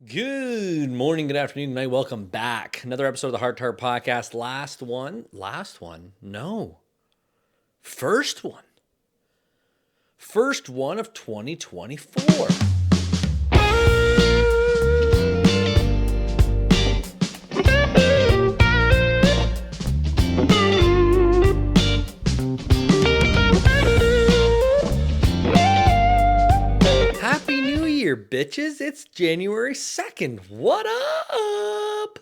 Good morning, good afternoon, good night. Welcome back. Another episode of the Heart to Heart Podcast. Last one? No. First one. First one of 2024. Happy New Year, bitches. It's January 2nd. What up?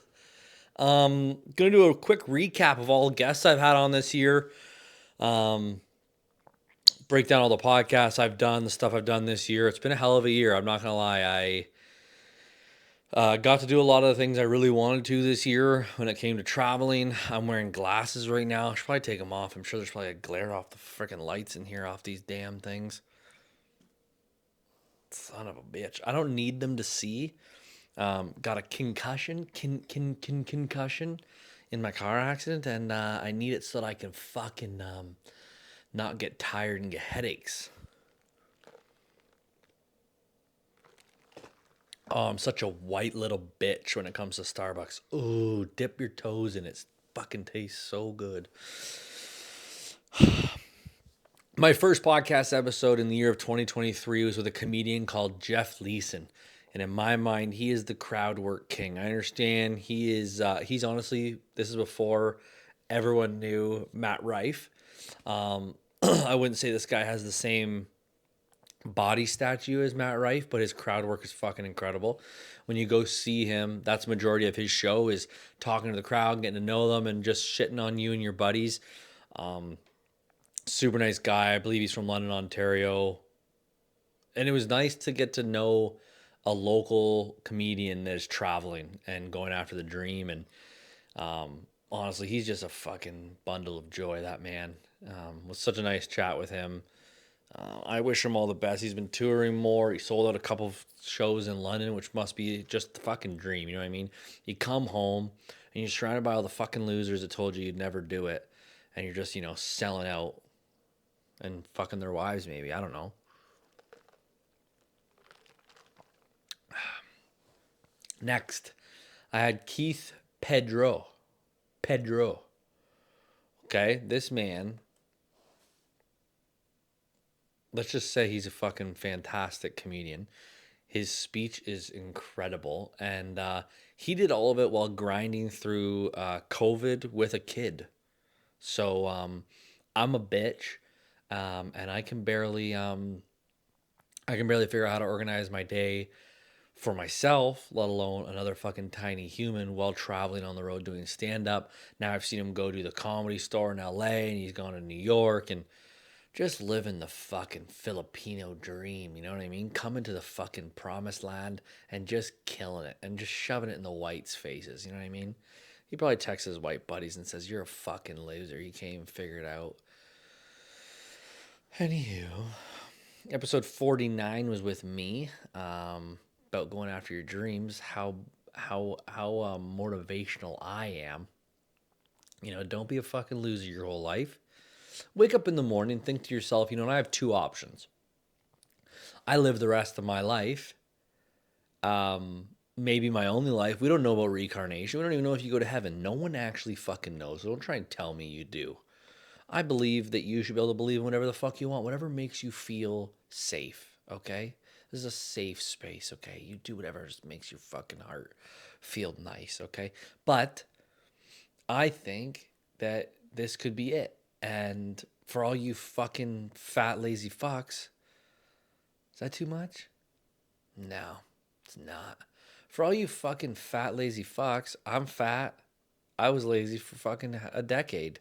Gonna do a quick recap of all the guests I've had on this year. Break down all the podcasts I've done, the stuff I've done this year. It's been a hell of a year. I'm not gonna lie. I got to do a lot of the things I really wanted to this year when it came to traveling. I'm wearing glasses right now. I should probably take them off. I'm sure there's probably a glare off the freaking lights in here off these damn things. Son of a bitch. I don't need them to see. Got a concussion in my car accident, and I need it so that I can fucking not get tired and get headaches. Oh, I'm such a white little bitch when it comes to Starbucks. Ooh, dip your toes in it. It fucking tastes so good. My first podcast episode in the year of 2023 was with a comedian called Jeff Leeson. And in my mind, he is the crowd work king. I understand he's honestly, this is before everyone knew Matt Rife. I wouldn't say this guy has the same body statue as Matt Rife, but his crowd work is fucking incredible. When you go see him, that's the majority of his show is talking to the crowd, getting to know them, and just shitting on you and your buddies. Super nice guy. I believe he's from London, Ontario. And it was nice to get to know a local comedian that is traveling and going after the dream. And honestly, he's just a fucking bundle of joy, that man. Was such a nice chat with him. I wish him all the best. He's been touring more. He sold out a couple of shows in London, which must be just the fucking dream. You know what I mean? You come home and you're surrounded by all the fucking losers that told you you'd never do it. And you're just, selling out and fucking their wives, maybe. I don't know. Next, I had Keith Pedro. Okay, this man, let's just say he's a fucking fantastic comedian. His speech is incredible, and he did all of it while grinding through COVID with a kid. So I'm a bitch, and I can barely figure out how to organize my day for myself, let alone another fucking tiny human while traveling on the road doing stand up. Now I've seen him go to the Comedy Store in LA, and he's gone to New York, and just living the fucking Filipino dream, you know what I mean? Coming to the fucking promised land and just killing it and just shoving it in the whites' faces, you know what I mean? He probably texts his white buddies and says, "You're a fucking loser. You can't even figure it out." Anywho, episode 49 was with me, about going after your dreams, how motivational I am. Don't be a fucking loser your whole life. Wake up in the morning, think to yourself, I have two options. I live the rest of my life, maybe my only life. We don't know about reincarnation. We don't even know if you go to heaven. No one actually fucking knows. So don't try and tell me you do. I believe that you should be able to believe in whatever the fuck you want, whatever makes you feel safe, okay? This is a safe space, okay? You do whatever makes your fucking heart feel nice, okay? But I think that this could be it. And for all you fucking fat, lazy fucks, is that too much? No, it's not. For all you fucking fat, lazy fucks, I'm fat. I was lazy for fucking a decade.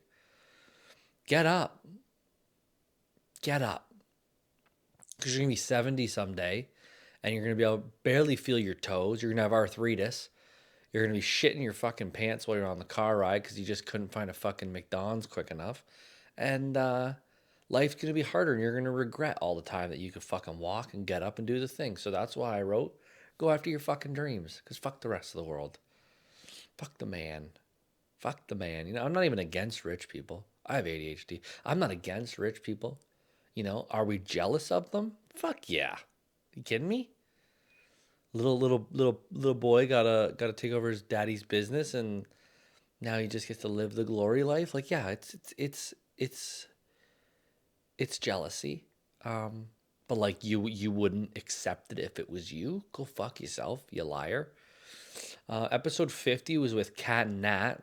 Get up. Get up. Because you're going to be 70 someday, and you're going to be able to barely feel your toes. You're going to have arthritis. You're going to be shitting your fucking pants while you're on the car ride because you just couldn't find a fucking McDonald's quick enough. And life's going to be harder, and you're going to regret all the time that you could fucking walk and get up and do the thing. So that's why I wrote, go after your fucking dreams, because fuck the rest of the world. Fuck the man. Fuck the man. I'm not even against rich people. I have ADHD. I'm not against rich people. Are we jealous of them? Fuck yeah. You kidding me? Little boy gotta take over his daddy's business, and now he just gets to live the glory life. Like, yeah, it's jealousy. Um, but like you wouldn't accept it if it was you. Go fuck yourself, you liar. Episode 50 was with Kat and Nat.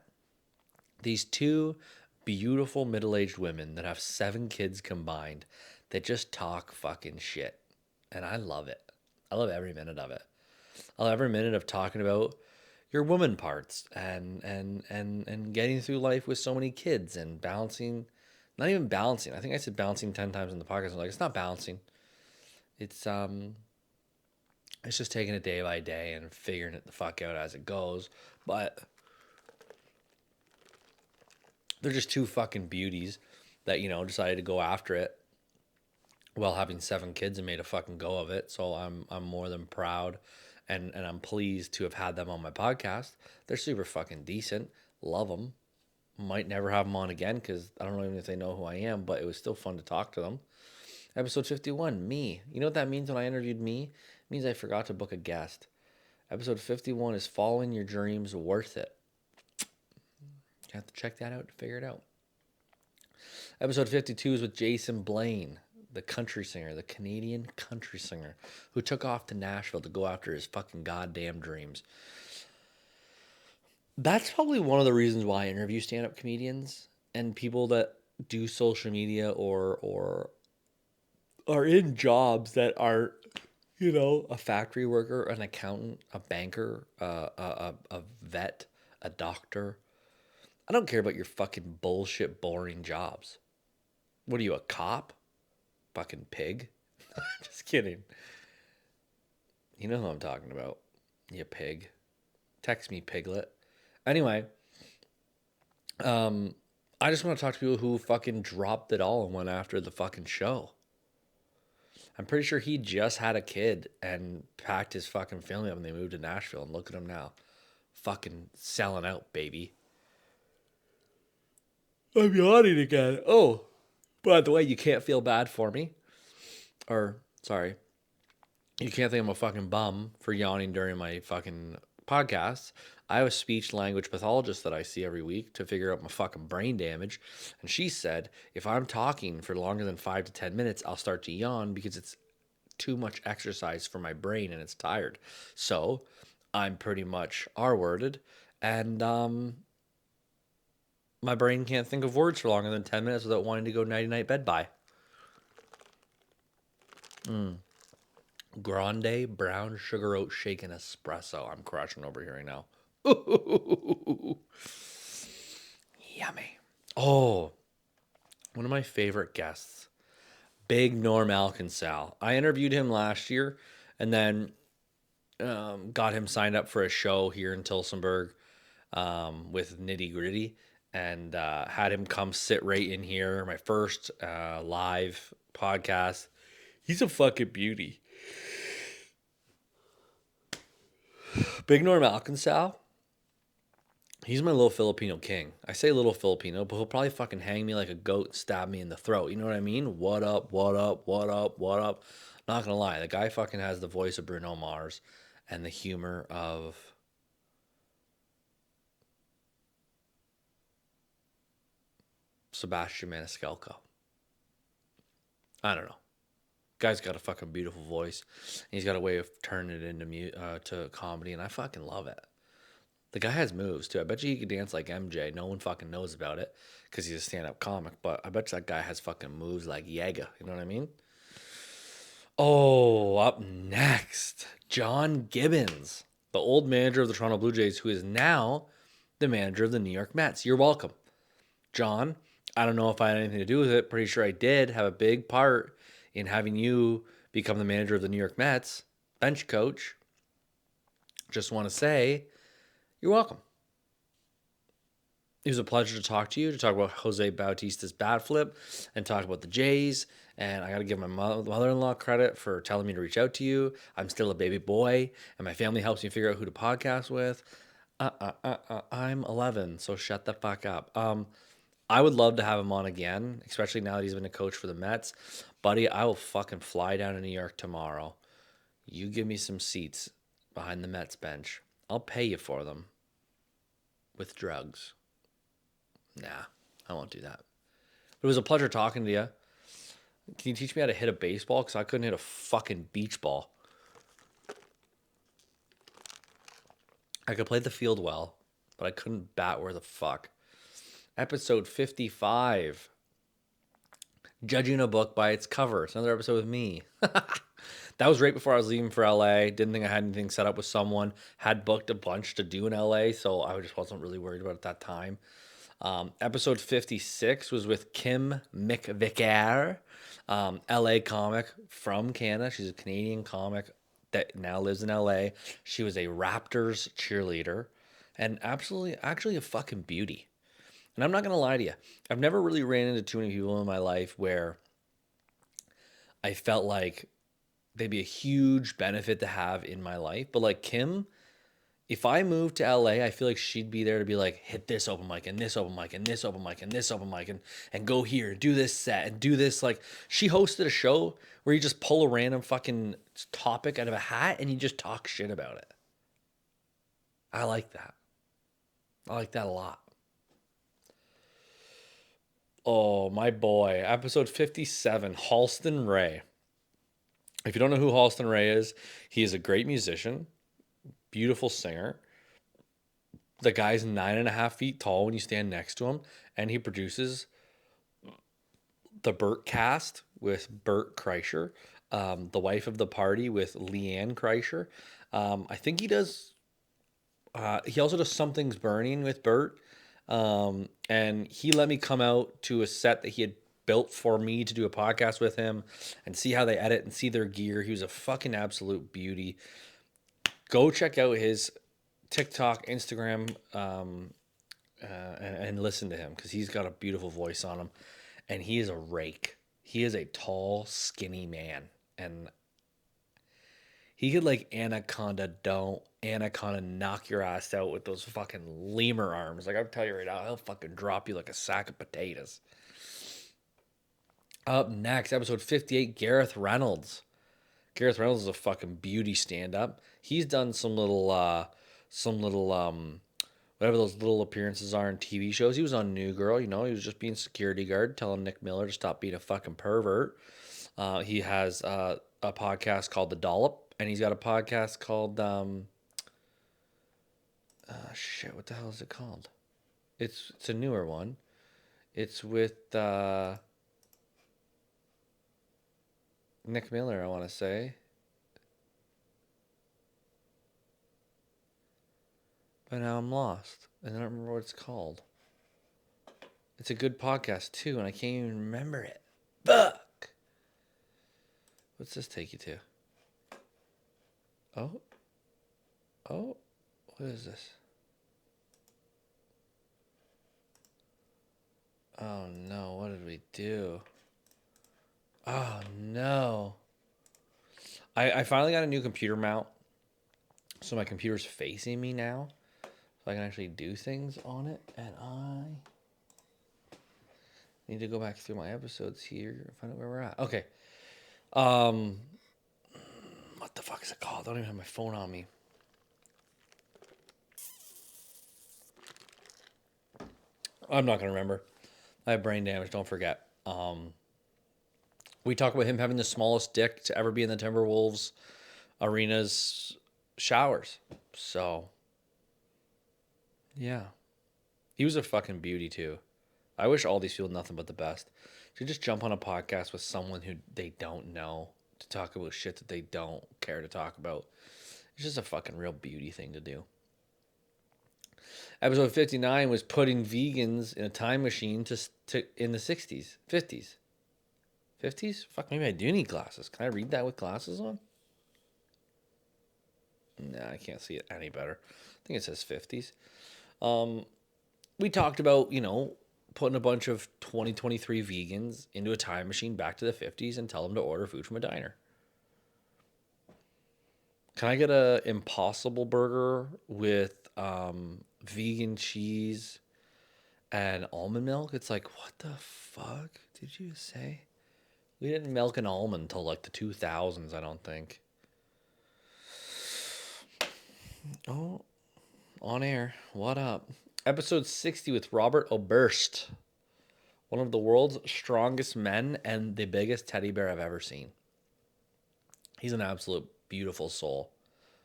These two beautiful middle-aged women that have 7 kids combined that just talk fucking shit. And I love it. I love every minute of it. I love every minute of talking about your woman parts and getting through life with so many kids and balancing, not even balancing. I think I said balancing 10 times in the podcast. I'm like, it's not balancing. It's it's just taking it day by day and figuring it the fuck out as it goes. But they're just two fucking beauties that, decided to go after it while having 7 kids and made a fucking go of it. So I'm more than proud and I'm pleased to have had them on my podcast. They're super fucking decent. Love them. Might never have them on again because I don't know even if they know who I am, but it was still fun to talk to them. Episode 51, me. You know what that means when I interviewed me? It means I forgot to book a guest. Episode 51 is following your dreams worth it. You have to check that out to figure it out. Episode 52 is with Jason Blaine, the country singer, the Canadian country singer, who took off to Nashville to go after his fucking goddamn dreams. That's probably one of the reasons why I interview stand-up comedians and people that do social media or are in jobs that are, a factory worker, an accountant, a banker, a vet, a doctor. I don't care about your fucking bullshit, boring jobs. What are you, a cop? Fucking pig. Just kidding. You know who I'm talking about. You pig. Text me, piglet. Anyway, I just want to talk to people who fucking dropped it all and went after the fucking show. I'm pretty sure he just had a kid and packed his fucking family up and they moved to Nashville, and look at him now. Fucking selling out, baby. I'm yawning again. Oh, by the way, you can't feel bad for me. Or, sorry, you can't think I'm a fucking bum for yawning during my fucking podcast. I have a speech language pathologist that I see every week to figure out my fucking brain damage. And she said, if I'm talking for longer than 5 to 10 minutes, I'll start to yawn because it's too much exercise for my brain and it's tired. So I'm pretty much R-worded, and my brain can't think of words for longer than 10 minutes without wanting to go nighty-night bed bye. Grande brown sugar oat shaken espresso. I'm crushing over here right now. Ooh, yummy. Oh, one of my favorite guests, Big Norm Alkinsale. I interviewed him last year and then got him signed up for a show here in Tilsonburg with Nitty Gritty, and had him come sit right in here. My first live podcast. He's a fucking beauty. Big Norm Alkinsale, he's my little Filipino king. I say little Filipino, but he'll probably fucking hang me like a goat and stab me in the throat. You know what I mean? What up, what up, what up, what up? Not gonna lie, the guy fucking has the voice of Bruno Mars and the humor of Sebastian Maniscalco. I don't know. Guy's got a fucking beautiful voice. He's got a way of turning it into to comedy, and I fucking love it. The guy has moves too. I bet you he could dance like MJ. No one fucking knows about it because he's a stand-up comic. But I bet you that guy has fucking moves like Yaga. You know what I mean? Oh, up next, John Gibbons, the old manager of the Toronto Blue Jays, who is now the manager of the New York Mets. You're welcome, John. I don't know if I had anything to do with it. Pretty sure I did have a big part in having you become the manager of the New York Mets, bench coach. Just want to say, you're welcome. It was a pleasure to talk to you, to talk about Jose Bautista's bat flip and talk about the Jays. And I got to give my mother-in-law credit for telling me to reach out to you. I'm still a baby boy, and my family helps me figure out who to podcast with. I'm 11, so shut the fuck up. I would love to have him on again, especially now that he's been a coach for the Mets. Buddy, I will fucking fly down to New York tomorrow. You give me some seats. behind the Mets bench. I'll pay you for them with drugs. Nah, I won't do that. But it was a pleasure talking to you. Can you teach me how to hit a baseball? Because I couldn't hit a fucking beach ball. I could play the field well, but I couldn't bat where the fuck. Episode 55. Judging a book by its cover. It's another episode with me. That was right before I was leaving for LA. Didn't think I had anything set up with someone. Had booked a bunch to do in LA, so I just wasn't really worried about it at that time. Episode 56 was with Kim McVicar, LA comic from Canada. She's a Canadian comic that now lives in LA. She was a Raptors cheerleader and actually a fucking beauty. And I'm not going to lie to you. I've never really ran into too many people in my life where I felt like they'd be a huge benefit to have in my life. But like Kim, if I moved to LA, I feel like she'd be there to be like, hit this open mic and this open mic and this open mic and this open mic and go here and do this set and do this. Like she hosted a show where you just pull a random fucking topic out of a hat and you just talk shit about it. I like that. I like that a lot. Oh, my boy. Episode 57, Halston Ray. If you don't know who Halston Ray is, he is a great musician, beautiful singer. The guy's 9.5 feet tall when you stand next to him, and he produces the Burt Cast with Burt Kreischer, the wife of the party with Leanne Kreischer. I think he does. He also does Something's Burning with Burt. And he let me come out to a set that he had built for me to do a podcast with him and see how they edit and see their gear. He was a fucking absolute beauty. Go check out his TikTok, Instagram, and listen to him because he's got a beautiful voice on him. And he is a rake. He is a tall, skinny man. And he could like anaconda knock your ass out with those fucking lemur arms. Like I'll tell you right now, he'll fucking drop you like a sack of potatoes. Up next, episode 58, Gareth Reynolds. Gareth Reynolds is a fucking beauty stand-up. He's done some little whatever those little appearances are in TV shows. He was on New Girl, he was just being security guard, telling Nick Miller to stop being a fucking pervert. He has a podcast called The Dollop, and he's got a podcast called shit, what the hell is it called? It's a newer one. It's with Nick Miller, I want to say. But now I'm lost, and I don't remember what it's called. It's a good podcast too, and I can't even remember it. Fuck. What's this take you to? Oh, what is this? Oh no, what did we do? Oh no. I finally got a new computer mount. So my computer's facing me now. So I can actually do things on it. And I need to go back through my episodes here and find out where we're at. Okay. What the fuck is it called? I don't even have my phone on me. I'm not going to remember. I have brain damage. Don't forget. We talk about him having the smallest dick to ever be in the Timberwolves arena's showers. So, yeah. He was a fucking beauty, too. I wish all these people nothing but the best. To just jump on a podcast with someone who they don't know to talk about shit that they don't care to talk about. It's just a fucking real beauty thing to do. Episode 59 was putting vegans in a time machine to in the 60s, 50s. 50s? Fuck, maybe I do need glasses. Can I read that with glasses on? Nah, I can't see it any better. I think it says 50s. We talked about, putting a bunch of 2023 vegans into a time machine back to the 50s and tell them to order food from a diner. Can I get a Impossible Burger with vegan cheese and almond milk? It's like, what the fuck did you say? We didn't milk an almond until like the 2000s, I don't think. Oh, on air. What up? Episode 60 with Robert Oberst, one of the world's strongest men and the biggest teddy bear I've ever seen. He's an absolute beautiful soul.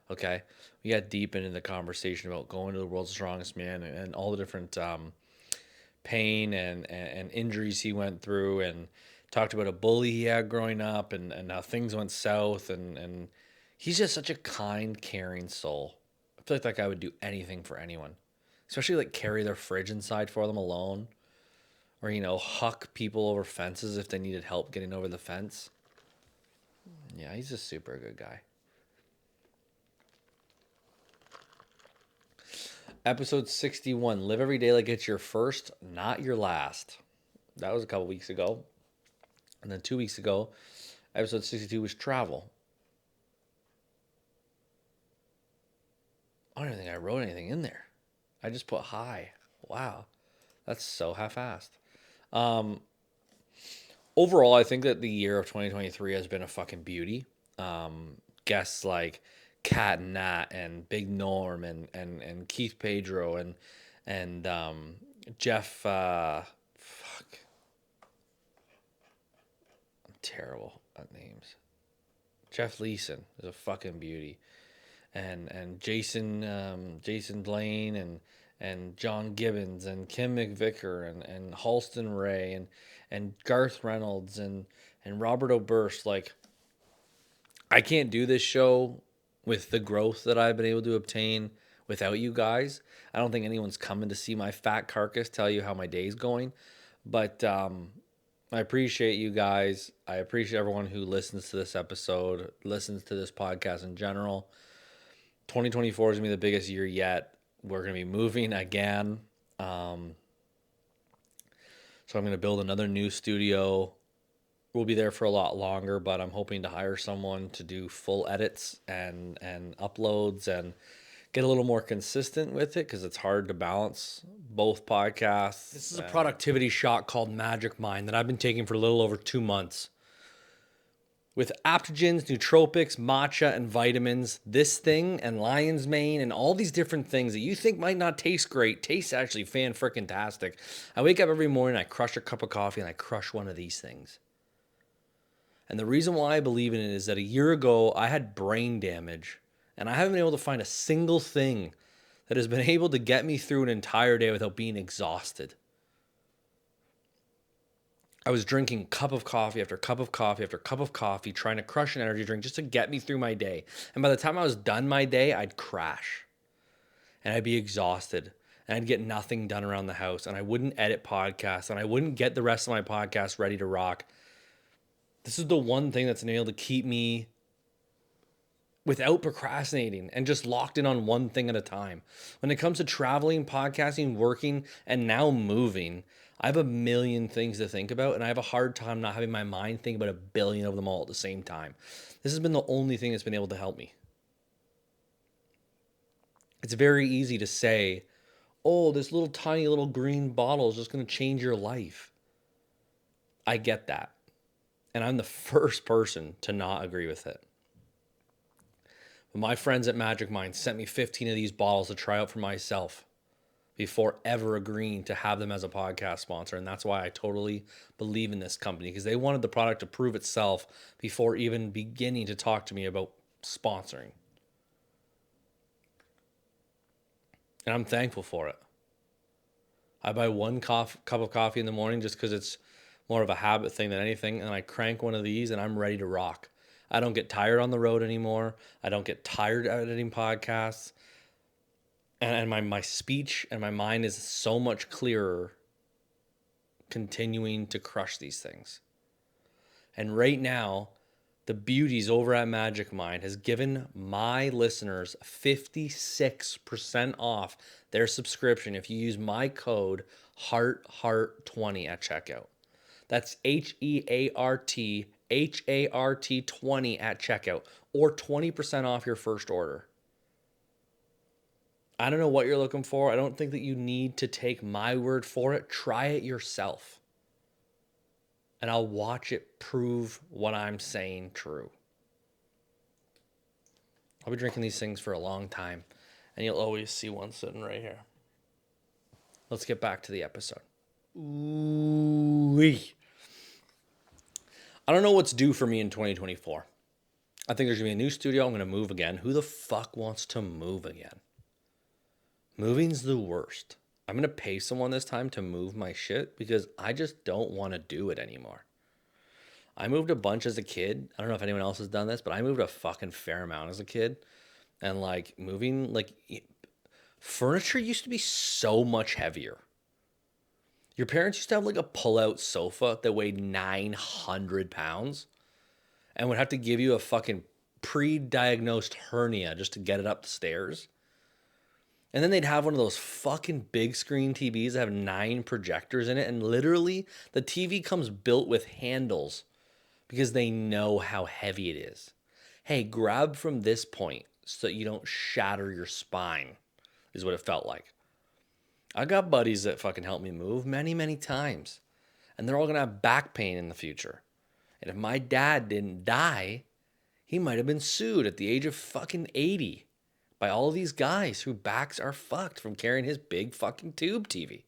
Okay. We got deep into the conversation about going to the world's strongest man and all the different pain and injuries he went through, and talked about a bully he had growing up, and how things went south. And he's just such a kind, caring soul. I feel like that guy would do anything for anyone, especially like carry their fridge inside for them alone, or, huck people over fences if they needed help getting over the fence. Yeah, he's a super good guy. Episode 61, live every day like it's your first, not your last. That was a couple weeks ago. And then 2 weeks ago, episode 62 was travel. I don't even think I wrote anything in there. I just put hi. Wow. That's so half-assed. Overall, I think that the year of 2023 has been a fucking beauty. Guests like Kat and Nat and Big Norm and Keith Pedro and Jeff. Fuck, I'm terrible at names. Jeff Leeson is a fucking beauty, and Jason Blaine and John Gibbons and Kim McVicker and Halston Ray and Garth Reynolds and Robert Oberst. Like, I can't do this show with the growth that I've been able to obtain without you guys. I don't think anyone's coming to see my fat carcass tell you how my day's going, but I appreciate you guys. I appreciate everyone who listens to this episode, listens to this podcast in general. 2024 is going to be the biggest year yet. We're going to be moving again. So I'm going to build another new studio. We'll be there for a lot longer, but I'm hoping to hire someone to do full edits and uploads and get a little more consistent with it, because it's hard to balance both podcasts. This is a productivity shot called Magic Mind that I've been taking for a little over 2 months. With adaptogens, nootropics, matcha, and vitamins, this thing and lion's mane and all these different things that you think might not taste great taste actually fan-frickin-tastic. I wake up every morning, I crush a cup of coffee, and I crush one of these things. And the reason why I believe in it is that a year ago, I had brain damage, and I haven't been able to find a single thing that has been able to get me through an entire day without being exhausted. I was drinking cup of coffee after cup of coffee after cup of coffee, trying to crush an energy drink just to get me through my day. And by the time I was done my day, I'd crash and I'd be exhausted and I'd get nothing done around the house, and I wouldn't edit podcasts and I wouldn't get the rest of my podcast ready to rock. This is the one thing that's been able to keep me without procrastinating and just locked in on one thing at a time. When it comes to traveling, podcasting, working, and now moving, I have a million things to think about, and I have a hard time not having my mind think about a billion of them all at the same time. This has been the only thing that's been able to help me. It's very easy to say, oh, this little tiny little green bottle is just going to change your life. I get that. And I'm the first person to not agree with it. But my friends at Magic Mind sent me 15 of these bottles to try out for myself before ever agreeing to have them as a podcast sponsor. And that's why I totally believe in this company, because they wanted the product to prove itself before even beginning to talk to me about sponsoring. And I'm thankful for it. I buy one cup of coffee in the morning just because it's more of a habit thing than anything. And I crank one of these and I'm ready to rock. I don't get tired on the road anymore. I don't get tired editing podcasts. And my speech and my mind is so much clearer continuing to crush these things. And right now, the beauties over at Magic Mind has given my listeners 56% off their subscription if you use my code HeartHart20 at checkout. That's HeartHart20 at checkout, or 20% off your first order. I don't know what you're looking for. I don't think that you need to take my word for it. Try it yourself. And I'll watch it prove what I'm saying true. I'll be drinking these things for a long time. And you'll always see one sitting right here. Let's get back to the episode. Ooh-wee. I don't know what's due for me in 2024. I think there's going to be a new studio. I'm going to move again. Who the fuck wants to move again? Moving's the worst. I'm going to pay someone this time to move my shit because I just don't want to do it anymore. I moved a bunch as a kid. I don't know if anyone else has done this, but I moved a fucking fair amount as a kid. And like moving, like furniture used to be so much heavier. Your parents used to have like a pull-out sofa that weighed 900 pounds and would have to give you a fucking pre-diagnosed hernia just to get it up the stairs. And then they'd have one of those fucking big screen TVs that have 9 projectors in it. And literally the TV comes built with handles because they know how heavy it is. Hey, grab from this point so that you don't shatter your spine, is what it felt like. I got buddies that fucking helped me move many, many times. And they're all going to have back pain in the future. And if my dad didn't die, he might have been sued at the age of fucking 80 by all of these guys whose backs are fucked from carrying his big fucking tube TV.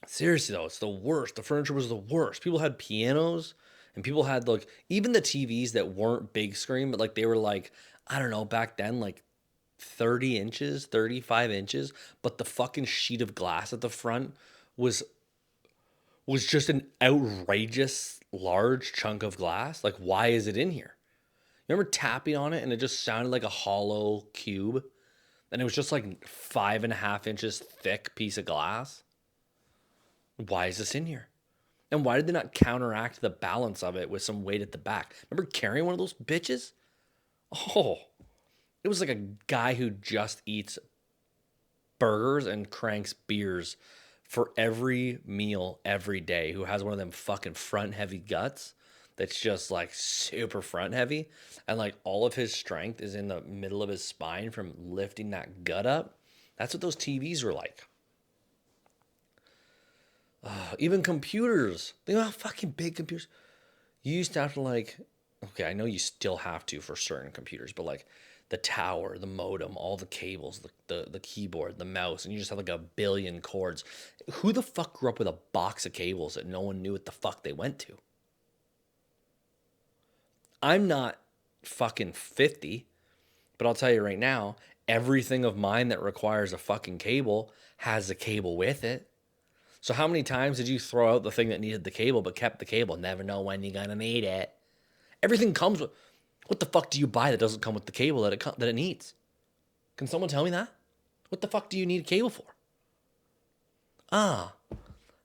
Seriously though, it's the worst. The furniture was the worst. People had pianos and people had like, even the TVs that weren't big screen, but like they were like, I don't know, back then, like 30 inches, 35 inches, but the fucking sheet of glass at the front was just an outrageous large chunk of glass. Like, why is it in here? You remember tapping on it and it just sounded like a hollow cube? And it was just like 5.5 inches thick piece of glass. Why is this in here? And why did they not counteract the balance of it with some weight at the back? Remember carrying one of those bitches? Oh, it was like a guy who just eats burgers and cranks beers for every meal every day, who has one of them fucking front heavy guts that's just like super front heavy. And like all of his strength is in the middle of his spine from lifting that gut up. That's what those TVs were like. Even computers. Think about how fucking big computers. You used to have to like, okay, I know you still have to for certain computers, but like the tower, the modem, all the cables, the keyboard, the mouse, and you just have like a billion cords. Who the fuck grew up with a box of cables that no one knew what the fuck they went to? I'm not fucking 50, but I'll tell you right now, everything of mine that requires a fucking cable has a cable with it. So how many times did you throw out the thing that needed the cable but kept the cable? Never know when you're gonna need it. Everything comes with. What the fuck do you buy that doesn't come with the cable that it needs? Can someone tell me that? What the fuck do you need a cable for?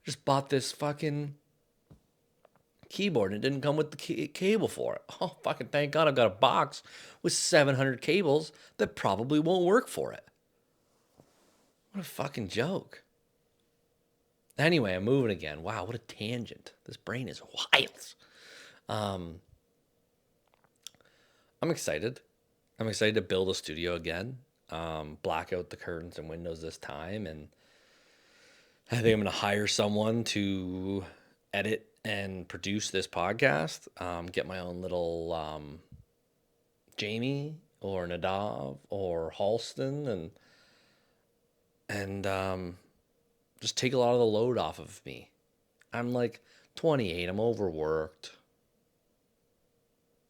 Just bought this fucking keyboard and it didn't come with the cable for it. Oh, fucking thank God I've got a box with 700 cables that probably won't work for it. What a fucking joke. Anyway, I'm moving again. Wow, what a tangent. This brain is wild. I'm excited. I'm excited to build a studio again. Black out the curtains and windows this time. And I think I'm going to hire someone to edit and produce this podcast. Get my own little Jamie or Nadav or Halston and just take a lot of the load off of me. I'm like 28. I'm overworked.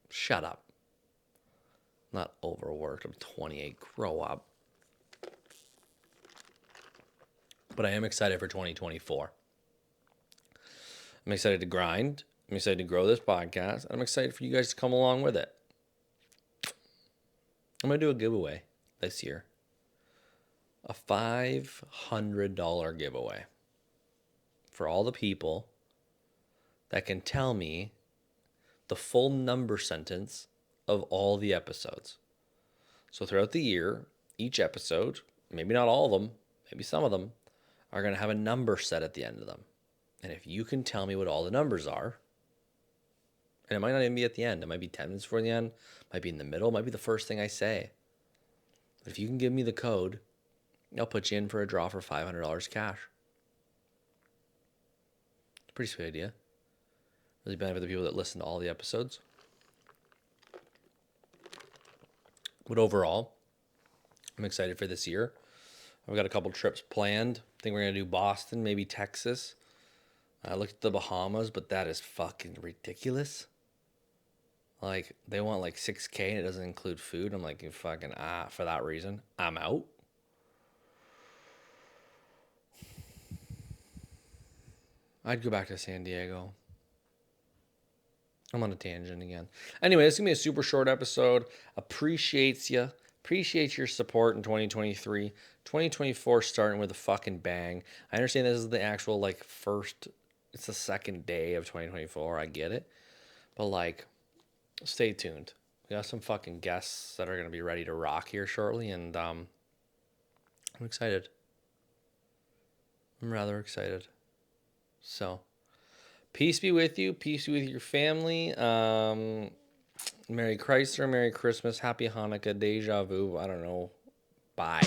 Shut up. Not overworked. I'm 28. Grow up. But I am excited for 2024. I'm excited to grind. I'm excited to grow this podcast. I'm excited for you guys to come along with it. I'm going to do a giveaway this year. A $500 giveaway for all the people that can tell me the full number sentence of all the episodes. So throughout the year, each episode, maybe not all of them, maybe some of them, are going to have a number set at the end of them. And if you can tell me what all the numbers are, and it might not even be at the end, it might be 10 minutes before the end, might be in the middle, might be the first thing I say. But if you can give me the code, I'll put you in for a draw for $500 cash. It's a pretty sweet idea. Really benefit the people that listen to all the episodes. But overall, I'm excited for this year. I've got a couple trips planned. I think we're going to do Boston, maybe Texas. I looked at the Bahamas, but that is fucking ridiculous. Like, they want like 6K and it doesn't include food. I'm like, you fucking, for that reason, I'm out. I'd go back to San Diego. I'm on a tangent again. Anyway, this is going to be a super short episode. Appreciates you. Appreciate your support in 2023. 2024 starting with a fucking bang. I understand this is the actual, like, it's the second day of 2024. I get it. But, like, stay tuned. We got some fucking guests that are going to be ready to rock here shortly. And I'm excited. I'm rather excited. So, peace be with you. Peace be with your family. Merry Chrysler, Merry Christmas, Happy Hanukkah, Deja Vu. I don't know. Bye.